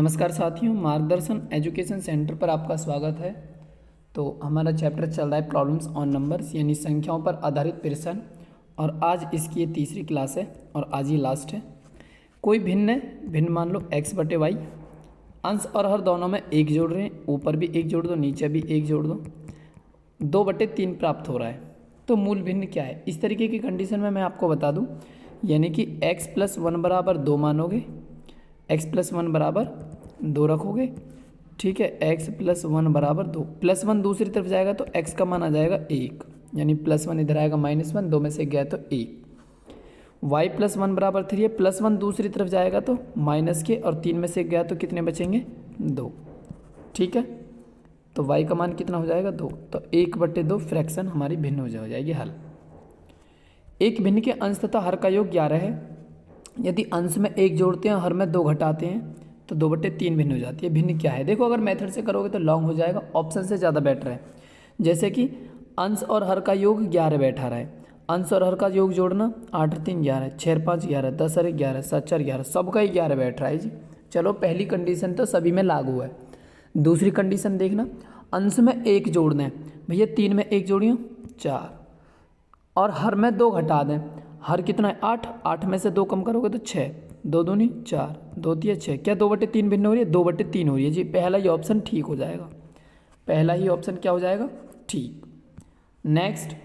नमस्कार साथियों, मार्गदर्शन एजुकेशन सेंटर पर आपका स्वागत है। तो हमारा चैप्टर चल रहा है प्रॉब्लम्स ऑन नंबर्स, यानी संख्याओं पर आधारित प्रश्न, और आज इसकी ये तीसरी क्लास है और आज ही लास्ट है। कोई भिन्न मान लो x बटे वाई, अंश और हर दोनों में एक जोड़ रहे हैं, ऊपर भी एक जोड़ दो, नीचे भी एक जोड़ दो, 2/3 प्राप्त हो रहा है। तो मूल भिन्न क्या है, इस तरीके की कंडीशन में मैं आपको बता दूँ, यानी कि x+1 बराबर 2 मानोगे, x+1 बराबर 2 रखोगे, ठीक है। x+1 बराबर 2, +1 दूसरी तरफ जाएगा तो x का मान आ जाएगा 1, यानी +1 इधर आएगा -1, 2 में से गया तो 1। y+1 बराबर 3 है, +1 दूसरी तरफ जाएगा तो माइनस के, और 3 में से गया तो कितने बचेंगे 2, ठीक है। तो y का मान कितना हो जाएगा 2, तो 1/2 फ्रैक्शन हमारी भिन्न हो जाएगी हल। एक भिन्न के अंश तथा हर का योग 11 है। यदि अंश में 1 जोड़ते हैं, हर में 2 घटाते हैं, तो 2/3 भिन्न हो जाती है। भिन्न क्या है, देखो अगर मेथड से करोगे तो लॉन्ग हो जाएगा, ऑप्शन से ज़्यादा बेटर है। जैसे कि अंश और हर का योग 11 बैठा रहा है, अंश और हर का योग जोड़ना 8 और 3 11, 6 और 5 11, 10 और 11, 7 और 11, सबका ही 11 बैठ रहा है जी। चलो पहली कंडीशन तो सभी में लागू है। दूसरी कंडीशन देखना, अंश में 1 जोड़ना है, भैया 3 में 1 जोड़ियो 4, और हर में 2 घटा दें। हर कितना है 8, 8 में से 2 कम करोगे तो 6, 2 दूनी 4, 2 तिया 6, क्या 2/3 भिन्न हो रही है, 2/3 हो रही है जी। पहला ही ऑप्शन ठीक हो जाएगा, पहला ही ऑप्शन क्या हो जाएगा, ठीक। नेक्स्ट,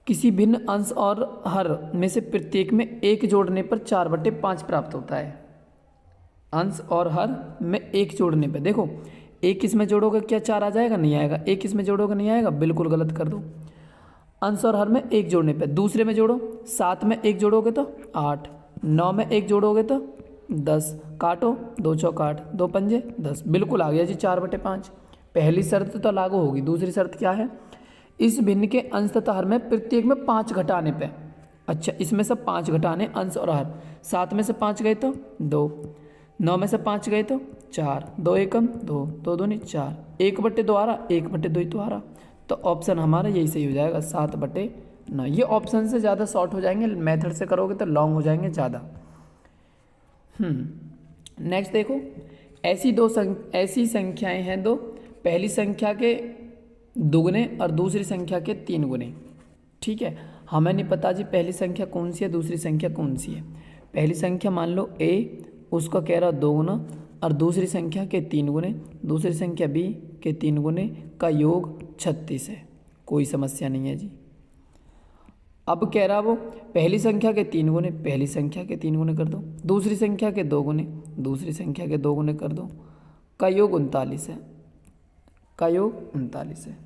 किसी भिन्न अंश और हर में से प्रत्येक में 1 जोड़ने पर 4/5 प्राप्त होता है। अंश और हर में 1 जोड़ने पर, देखो 1 इसमें जोड़ोगे क्या 4 आ जाएगा, नहीं आएगा। 1 इसमें जोड़ोगे नहीं आएगा, बिल्कुल गलत कर दो। अंश और हर में 1 जोड़ने पे, दूसरे में जोड़ो, 7 में 1 जोड़ोगे तो 8, 9 में 1 जोड़ोगे तो 10, काटो 2 चौक 8, 2 पंजे 10, बिल्कुल आ गया जी 4/5। पहली शर्त तो लागू होगी। दूसरी शर्त क्या है, इस भिन्न के अंश तथा हर में प्रत्येक में 5 घटाने पे, अच्छा इसमें से 5 घटाने अंश और हर, 7 में से 5 गए तो 2, 9 में से 5 गए तो 4, 2 एकम 2, 2 दूनी 4, 1/2 आ रहा, 1/2 ही तो आ रहा। तो ऑप्शन हमारा यही सही हो जाएगा, 7/9। ये ऑप्शन से ज़्यादा शॉर्ट हो जाएंगे, मेथड से करोगे तो लॉन्ग हो जाएंगे ज़्यादा। नेक्स्ट देखो, ऐसी संख्याएं हैं दो, पहली संख्या के दुगने और दूसरी संख्या के 3 गुने, ठीक है। हमें नहीं पता जी पहली संख्या कौन सी है, दूसरी संख्या कौन सी है। पहली संख्या मान लो a, उसका कह रहा 2 गुना, और दूसरी संख्या के 3 गुने, दूसरी संख्या b के 3 गुने का योग 36 है, कोई समस्या नहीं है जी। अब कह रहा वो पहली संख्या के 3 गुने, पहली संख्या के 3 गुने कर दो, दूसरी संख्या के 2 गुने, दूसरी संख्या के 2 गुने कर दो, का योग 39 है, का योग 39 है।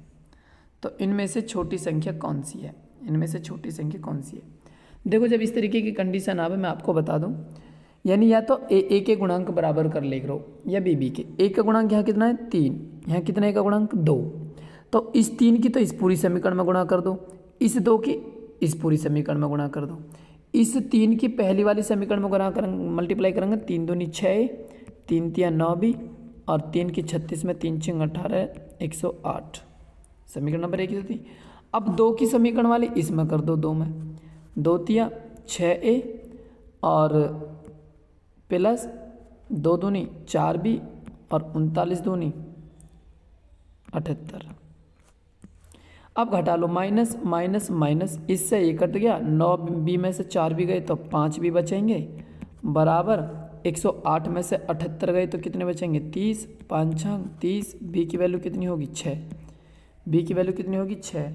तो इनमें से छोटी संख्या कौन सी है, इनमें से छोटी संख्या कौन सी है। देखो जब इस तरीके की कंडीशन आवे, मैं आपको बता दूं, यानी या तो ए के गुणांक बराबर कर ले करो, या बी के। ए का गुणांक यहाँ कितना है 3, यहाँ कितना है का गुणांक 2, तो इस 3 की तो इस पूरी समीकरण में गुणा कर दो, इस 2 की इस पूरी समीकरण में गुणा कर दो, इस 3 की पहली वाली समीकरण में गुणा करेंगे, मल्टीप्लाई करेंगे, 3 दूनी 6, 3 तिया 9 भी, और 3 की 36 में 3 छिंग 18, 108, समीकरण नंबर 1 थी। अब 2 की समीकरण वाली इसमें कर दो, 2 में 2 तिया 6a, और प्लस 2 दूनी 4b, और 39 दूनी 78। अब घटा लो, माइनस माइनस माइनस, इससे ये कट गया, 9b में से 4 भी गए तो 5 भी बचेंगे, बराबर 108 में से 78 गए तो कितने बचेंगे 30, 5 30, b की वैल्यू कितनी होगी 6, b की वैल्यू कितनी होगी 6।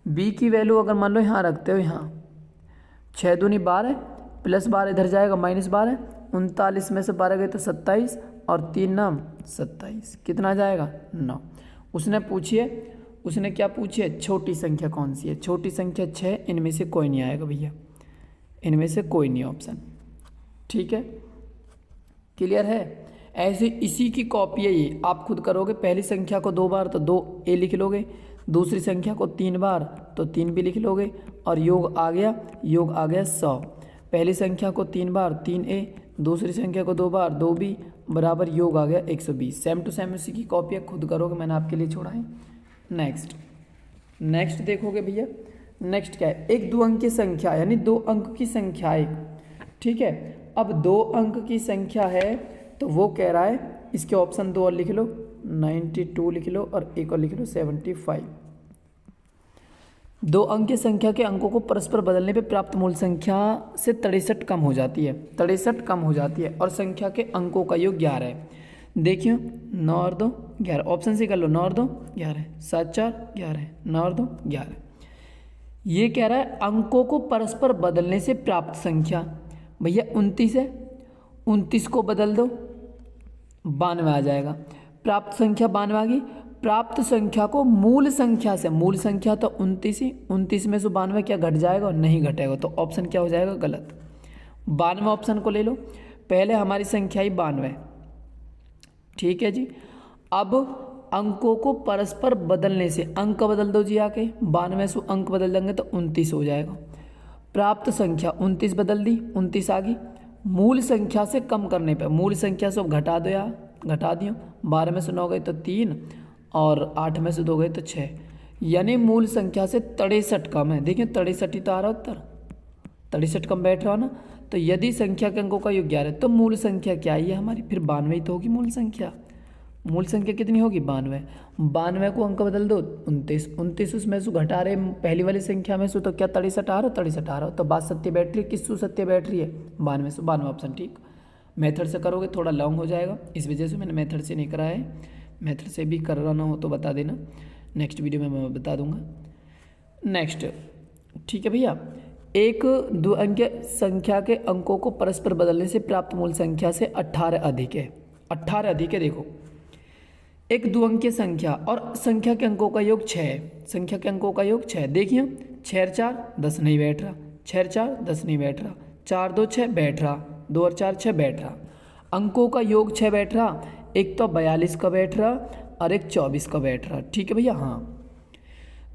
b की वैल्यू अगर मान लो यहाँ रखते हो, यहाँ 6 दूनी 12, प्लस 12 इधर जाएगा -12, 39 में से 12 गए तो 27, और 3 नाम 27, कितना आ जाएगा 9। उसने क्या पूछिए, छोटी संख्या कौन सी है। छोटी संख्या 6, इनमें से कोई नहीं आएगा भैया, इनमें से कोई नहीं ऑप्शन, ठीक है। क्लियर है। ऐसे इसी की कॉपी है ये, आप खुद करोगे। पहली संख्या को 2 बार तो 2a लिख लोगे, दूसरी संख्या को 3 बार तो 3b लिख लोगे, और योग आ गया 100। पहली संख्या को 3 बार 3a, दूसरी संख्या को 2 बार 2b, बराबर योग आ गया 120। सेम टू सेम इसी की कॉपी खुद करोगे, मैंने आपके लिए छोड़ा है। नेक्स्ट देखोगे भैया, नेक्स्ट क्या है, एक 2 अंक की संख्या, यानी 2 अंक की संख्या एक, ठीक है। अब 2 अंक की संख्या है तो वो कह रहा है इसके ऑप्शन 2 और लिख लो, 92 लिख लो और एक और लिख लो 75। 2 अंकीय संख्या के अंकों को परस्पर बदलने पे प्राप्त मूल संख्या से 63 कम हो जाती है, 63 कम हो जाती है और संख्या के अंकों का योग 11 है। देखिए 9 और 2 11, ऑप्शन से कर लो, 9 और 2 11, 7 4 11, 9 और 2 11। ये कह रहा है अंकों को परस्पर बदलने से प्राप्त संख्या, भैया 29 है, 29 को बदल दो 92 आ जाएगा, प्राप्त संख्या 92 आ गई। प्राप्त संख्या को मूल संख्या से, मूल संख्या तो 29 ही, 29 में से 92 क्या घट जाएगा? नहीं घटेगा, तो ऑप्शन क्या हो जाएगा? गलत। 92 ऑप्शन को ले लो, पहले हमारी संख्या ही 92, ठीक है जी। अब अंकों को परस्पर बदलने से, अंक बदल दो जी आके, 92 से अंक बदल देंगे तो 29 हो जाएगा। प्राप्त संख्या 29 बदल दी, 29 आ गई। मूल संख्या से कम करने पर, मूल संख्या से घटा दो या घटा दियो, 12 में से 9 गए तो 3 और 8 में से 2 गए तो 6, यानी मूल संख्या से 63 कम है। देखिए 63 ही तो आ रहा उत्तर, 63 कम बैठ रहा हो ना। तो यदि संख्या के अंकों का योग 11 है तो मूल संख्या क्या है हमारी? फिर 92 ही तो होगी मूल संख्या। मूल संख्या कितनी होगी? 92। 92 को अंक बदल दो 29, 29 उसमें से घटा रहे पहली वाली संख्या में से, तो क्या 63 आ रहा हो? 63 आ रहा हो, तो बात सत्य बैठ रही है, किस सु सत्य बैठ रही है? 92 से, 92 ऑप्शन ठीक। मेथड से करोगे थोड़ा लॉन्ग हो जाएगा, इस वजह से मैंने मेथड से नहीं कराया है, मेथड से भी करना हो तो बता देना, नेक्स्ट वीडियो में मैं बता दूंगा। नेक्स्ट, ठीक है भैया। एक 2 अंकीय संख्या के अंकों को परस्पर बदलने से प्राप्त मूल संख्या से 18 अधिक है, 18 अधिक है। देखो एक 2 अंकीय संख्या और संख्या के अंकों का योग 6 है, संख्या के अंकों का योग 6, देखिए 6 और 4 10 नहीं बैठ रहा, 6 और 4 10 नहीं बैठ रहा, 4 2 6 बैठ रहा, 2 और 4 6 बैठ रहा, अंकों का योग 6 बैठ रहा, एक तो 42 का बैठ रहा और एक 24 का बैठ रहा, ठीक है भैया। हाँ,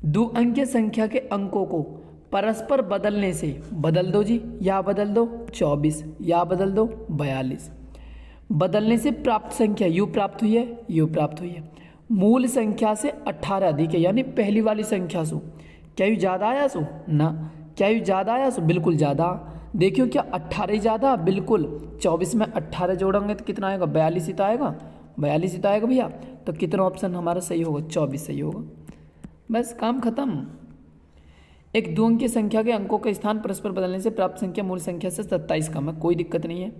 2 अंकीय संख्या के अंकों को परस्पर बदलने से, बदल दो जी, या बदल दो 24 या बदल दो 42, बदलने से प्राप्त संख्या यू प्राप्त हुई है, यू प्राप्त हुई है। मूल संख्या से 18 अधिक है, यानी पहली वाली संख्या सु, क्या यू ज़्यादा आया सु? ना। क्या यू ज़्यादा आया सु? बिल्कुल ज़्यादा। देखियो क्या 18 ही ज़्यादा? बिल्कुल। 24 में 18 जोड़ेंगे तो कितना आएगा? 42 ही तो आएगा, 42 ही तो आएगा भैया। तो कितना ऑप्शन हमारा सही होगा? 24 सही होगा, बस काम खत्म। एक 2 अंकीय संख्या के अंकों का स्थान परस्पर बदलने से प्राप्त संख्या मूल संख्या से 27 कम है, कोई दिक्कत नहीं है।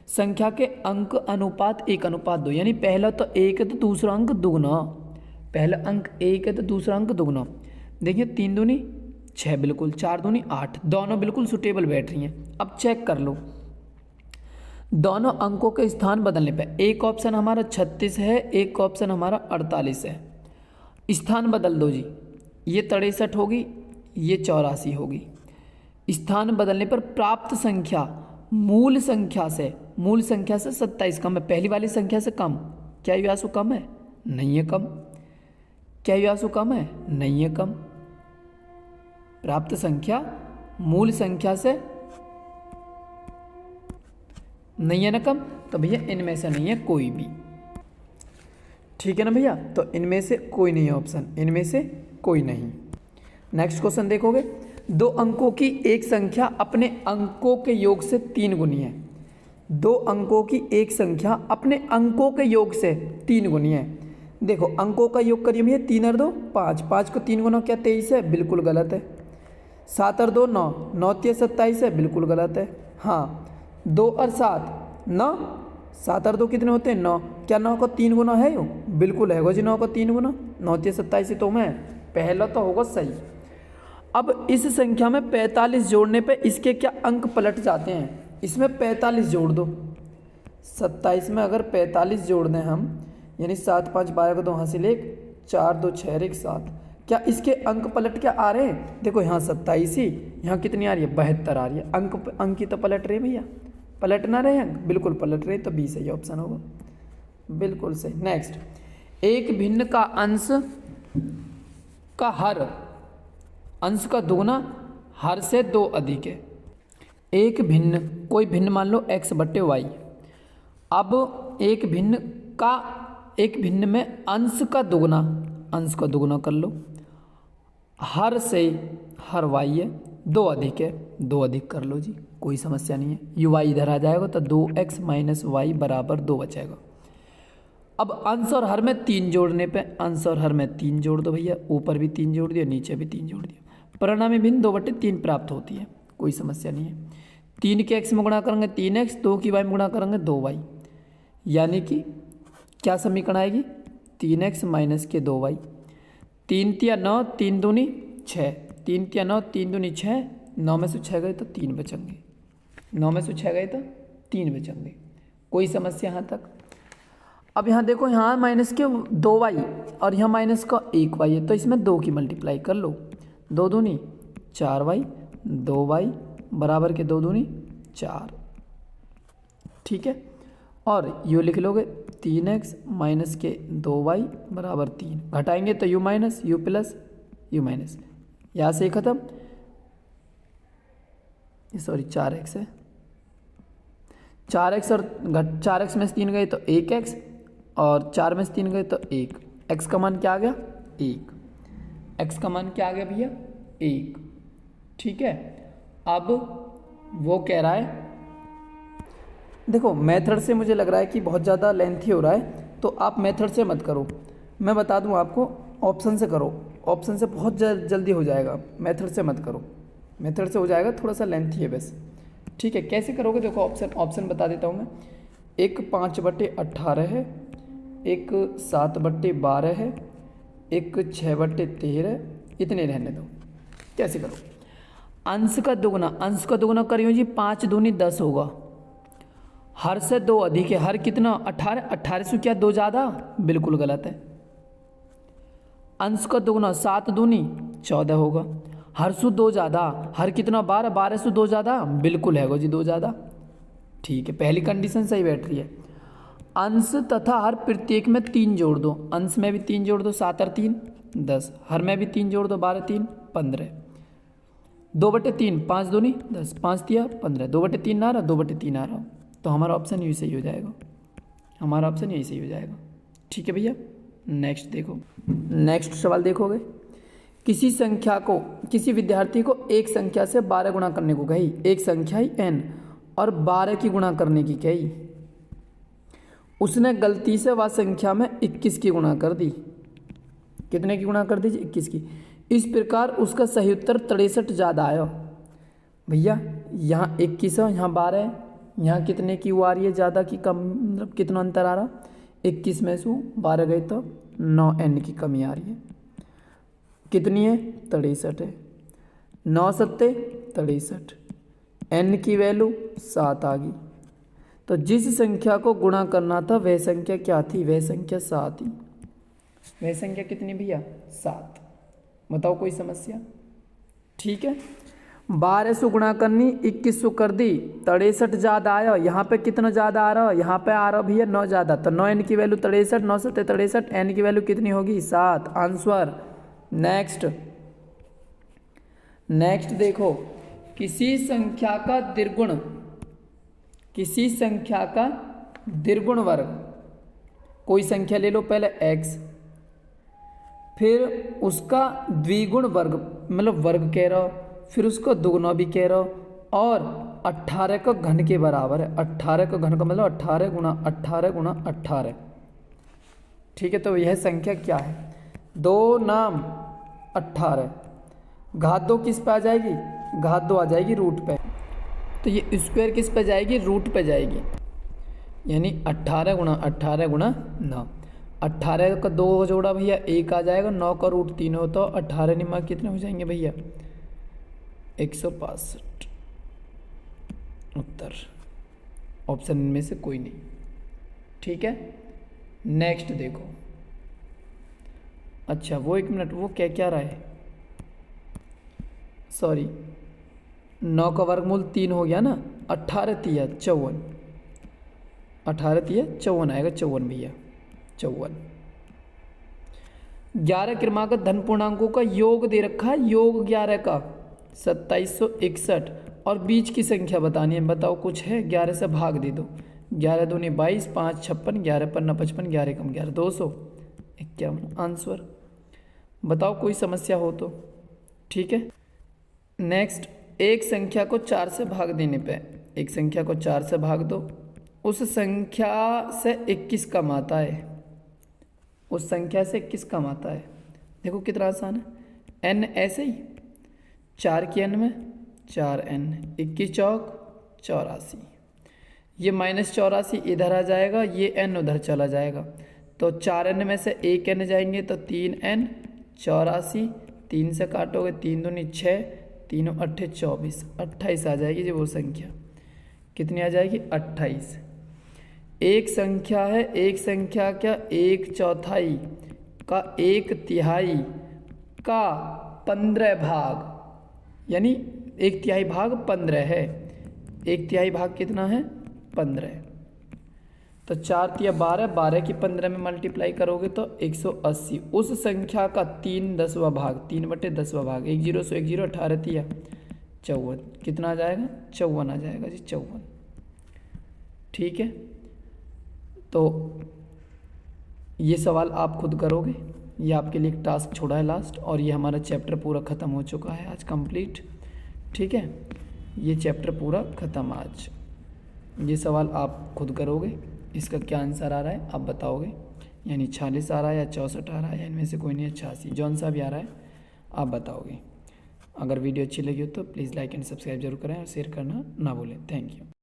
संख्या के अंक अनुपात 1:2, यानी पहला तो 1 है तो दूसरा अंक दुगना, पहला अंक 1 है तो दूसरा अंक दुगना। देखिए 3 दूनी 6, बिल्कुल, 4 दूनी 8, दोनों बिल्कुल सुटेबल बैठ रही हैं। अब चेक कर लो, दोनों अंकों के स्थान बदलने पर एक ऑप्शन हमारा 36 है, एक ऑप्शन हमारा 48 है। स्थान बदल दो जी, ये 63 होगी, ये 84 होगी। स्थान बदलने पर प्राप्त संख्या मूल संख्या से, मूल संख्या से 27 कम है, पहली वाली संख्या से कम। क्या यू आंसू कम है? नहीं है कम। क्या यू आंसू कम है? नहीं है कम। प्राप्त संख्या मूल संख्या से नहीं है ना कम, तो भैया इनमें से नहीं है कोई भी, ठीक है ना भैया। तो इनमें से कोई नहीं है ऑप्शन, इनमें से कोई नहीं। नेक्स्ट क्वेश्चन देखोगे, 2 अंकों की एक संख्या अपने अंकों के योग से 3 गुनी है। 2 अंकों की एक संख्या अपने अंकों के योग से 3 गुनी है। देखो अंकों का योग करिए भैया, 3 और 2 5, 5 को 3 गुना क्या 23 है? बिल्कुल गलत है। 7 और 2 9, 9 3 27 है, बिल्कुल गलत है। हाँ, 2 और 7 9, 7 और 2 कितने होते हैं? 9, क्या 9 का 3 गुना है? यो बिल्कुल है जी, 9 का 3 गुना, 9 3 27 तो मैं पहला तो होगा सही। अब इस संख्या में 45 जोड़ने पे इसके क्या अंक पलट जाते हैं? इसमें 45 जोड़ दो, 27 में अगर 45 जोड़ दें हम, यानी 7 5 12 को 2 हासिल 1, 4 2 6 1 7, क्या इसके अंक पलट क्या आ रहे हैं? देखो यहाँ 27 ही, यहाँ कितनी आ रही है? 72 आ रही है। अंक ही तो पलट रहे भैया, पलट ना रहे हैं, बिल्कुल पलट रहे, तो बी सही ऑप्शन होगा, बिल्कुल सही। नेक्स्ट, एक भिन्न का अंश का हर, अंश का दुगना हर से 2 अधिक है। एक भिन्न, कोई भिन्न मान लो x बट्टे वाई। अब एक भिन्न में अंश का दुगना कर लो, हर से हर y है, 2 अधिक है, 2 अधिक कर लो जी। कोई समस्या नहीं है। यू वाई इधर आ जाएगा तो 2x माइनस वाई बराबर 2 बचेगा। अब अंश और हर में 3 जोड़ने पे अंश और हर में 3 जोड़ दो भैया, ऊपर भी 3 जोड़ दिया, नीचे भी 3 जोड़ दिया, परिणामी भिन्न 2/3 प्राप्त होती है, कोई समस्या नहीं है। 3 के x में गुणा करेंगे 3x, 2 की y में गुणा करेंगे 2y, यानी कि क्या समीकरण आएगी 3x माइनस के 2y। 3 तिया 9, 3 दूनी 6, 3 तिया 9, 3 दूनी 6, 9 में से 6 गए तो 3 बचेंगे, 9 में से 6 गए तो 3 बचेंगे, कोई समस्या यहाँ तक। अब यहाँ देखो, यहाँ माइनस के 2y और यहाँ माइनस का 1y है, तो इसमें 2 की मल्टीप्लाई कर लो, 2 दूनी 4y, 2y बराबर के 2 दूनी 4, ठीक है। और यू लिख लोगे 3x माइनस के 2y बराबर 3, घटाएंगे तो u minus you plus you minus, यहाँ से ख़त्म, सॉरी 4x है, 4x और 4x में से 3 गए तो 1x, और 4 में से 3 गए तो 1, x का मान क्या आ गया 1, x का मान क्या आ गया भैया 1, ठीक है। अब वो कह रहा है, देखो मेथड से मुझे लग रहा है कि बहुत ज़्यादा लेंथी हो रहा है, तो आप मेथड से मत करो, मैं बता दूं आपको, ऑप्शन से करो, ऑप्शन से बहुत जल्दी हो जाएगा, मेथड से मत करो, मेथड से हो जाएगा थोड़ा सा लेंथी है बस, ठीक है। कैसे करोगे देखो, ऑप्शन बता देता हूँ मैं, एक 5/18 है, एक 7/12 है, एक 6/13, इतने रहने दो। कैसे करो, अंश का दुगुना करियो जी, 5 दूनी 10 होगा, हर से 2 अधिक है, हर कितना 18, 18 से क्या 2 ज़्यादा, बिल्कुल गलत है। अंश का दुगुना 7 दूनी 14 होगा, हर सु 2 ज़्यादा, हर कितना 12, 12 से 2 ज़्यादा, बिल्कुल है जी 2 ज़्यादा, ठीक है, पहली कंडीशन सही बैठ रही है। अंश तथा हर प्रत्येक में 3 जोड़ दो, अंश में भी 3 जोड़ दो, 7 और 3 10, हर में भी 3 जोड़ दो, 12 3 15, 2/3, 5 दूनी 10, 5 तिया 15, 2/3 आ रहा, 2/3 आ रहा, तो हमारा ऑप्शन यही सही हो जाएगा, हमारा ऑप्शन यही सही हो जाएगा, ठीक है भैया। नेक्स्ट देखो, नेक्स्ट सवाल देखोगे, किसी विद्यार्थी को एक संख्या से 12 गुणा करने को कही, एक संख्या ही n और 12 की गुणा करने की कही, उसने गलती से वह संख्या में 21 की गुणा कर दी, कितने की गुणा कर दी 21 की, इस प्रकार उसका सही उत्तर 63 ज़्यादा आया। भैया यहाँ 21 है, यहाँ 12 है, यहाँ कितने की वो आ रही है ज़्यादा की कम, मतलब कितना अंतर आ रहा, 21 में से 12 गए तो 9n की कमी आ रही है, कितनी है 63 है, 9 सत्ते 63, n की वैल्यू 7 आ गई, तो जिस संख्या को गुणा करना था वह संख्या क्या थी, वह संख्या 7 थी, वह संख्या कितनी भैया 7, बताओ कोई समस्या, ठीक है। 12 से गुणा करनी, 21 से कर दी, 63 ज़्यादा आया, यहाँ पे कितना ज़्यादा आ रहा है, यहाँ पे आ रहा भैया 9 ज़्यादा, तो 9n की वैल्यू 63, 9 सत्ते 63, n की वैल्यू कितनी होगी 7, आंसर। नेक्स्ट देखो, किसी संख्या का द्विगुण वर्ग, कोई संख्या ले लो पहले x, फिर उसका द्विगुण वर्ग मतलब वर्ग कह रहा हो, फिर उसको दुगुना भी कह रहा हो, और 18 का घन के बराबर है, 18 का घन का मतलब 18 गुणा 18 गुणा 18, ठीक है। तो यह संख्या क्या है, 2 नाम 18, घात 2 किस पे आ जाएगी, घात 2 आ जाएगी रूट पे, तो ये स्क्वायर किस पे जाएगी, रूट पे जाएगी, यानी 18 गुणा 18 गुणा 9, 18 का 2 जोड़ा भैया 1 आ जाएगा, 9 का रूट 3 हो तो 18 निमा कितने हो जाएंगे भैया 165, उत्तर ऑप्शन में से कोई नहीं, ठीक है। नेक्स्ट देखो, अच्छा वो 1 मिनट, वो क्या रहा है, सॉरी 9 का वर्गमूल 3 हो गया ना, 18 तिया 54, 18 तिया 54 आएगा, 54 भैया 54। 11 क्रमागत धन पूर्णांकों का योग दे रखा है, योग 11 का 2761, और बीच की संख्या बतानी है, बताओ कुछ है, 11 से भाग दे दो, 11 दूनी 22, 5 56, 11 पन्ना 55, 11 कम 11 251, आंसर। बताओ कोई समस्या हो तो, ठीक है। नेक्स्ट एक संख्या को 4 से भाग देने पे, एक संख्या को 4 से भाग दो, उस संख्या से 21 कम आता है, उस संख्या से 21 कम आता है। देखो कितना आसान है। n ऐसे ही 4 की n में 4n, 21 चौक 84, ये -84 इधर आ जाएगा, ये n उधर चला जाएगा, तो 4n में से 1n जाएंगे तो 3n, 84, 3 से काटोगे 3 दूनी 6, 3 8 24, 28 आ जाएगी जी वो संख्या। कितनी आ जाएगी? 28। एक संख्या है, एक संख्या क्या, 1/4 का 1/3 का 15 भाग, यानी 1/3 भाग 15 है। 1/3 भाग कितना है? 15। तो 4 तिया 12, 12 की 15 में मल्टीप्लाई करोगे तो 180। उस संख्या का 3/10वां भाग, 3/10वां भाग, 1 0 1 0, 18 तिया 54, कितना आ जाएगा? 54 आ जाएगा जी, 54। ठीक है, तो ये सवाल आप खुद करोगे, ये आपके लिए एक टास्क छोड़ा है लास्ट, और ये हमारा चैप्टर पूरा ख़त्म हो चुका है आज कंप्लीट। ठीक है, ये चैप्टर पूरा ख़त्म आज। ये सवाल आप खुद करोगे, इसका क्या आंसर आ रहा है आप बताओगे, यानी 46 आ रहा है या 64 आ रहा है, या इनमें से कोई नहीं है, 86, जौन सा भी आ रहा है आप बताओगे। अगर वीडियो अच्छी लगी हो तो प्लीज़ लाइक एंड सब्सक्राइब जरूर करें और शेयर करना ना भूलें। Thank you.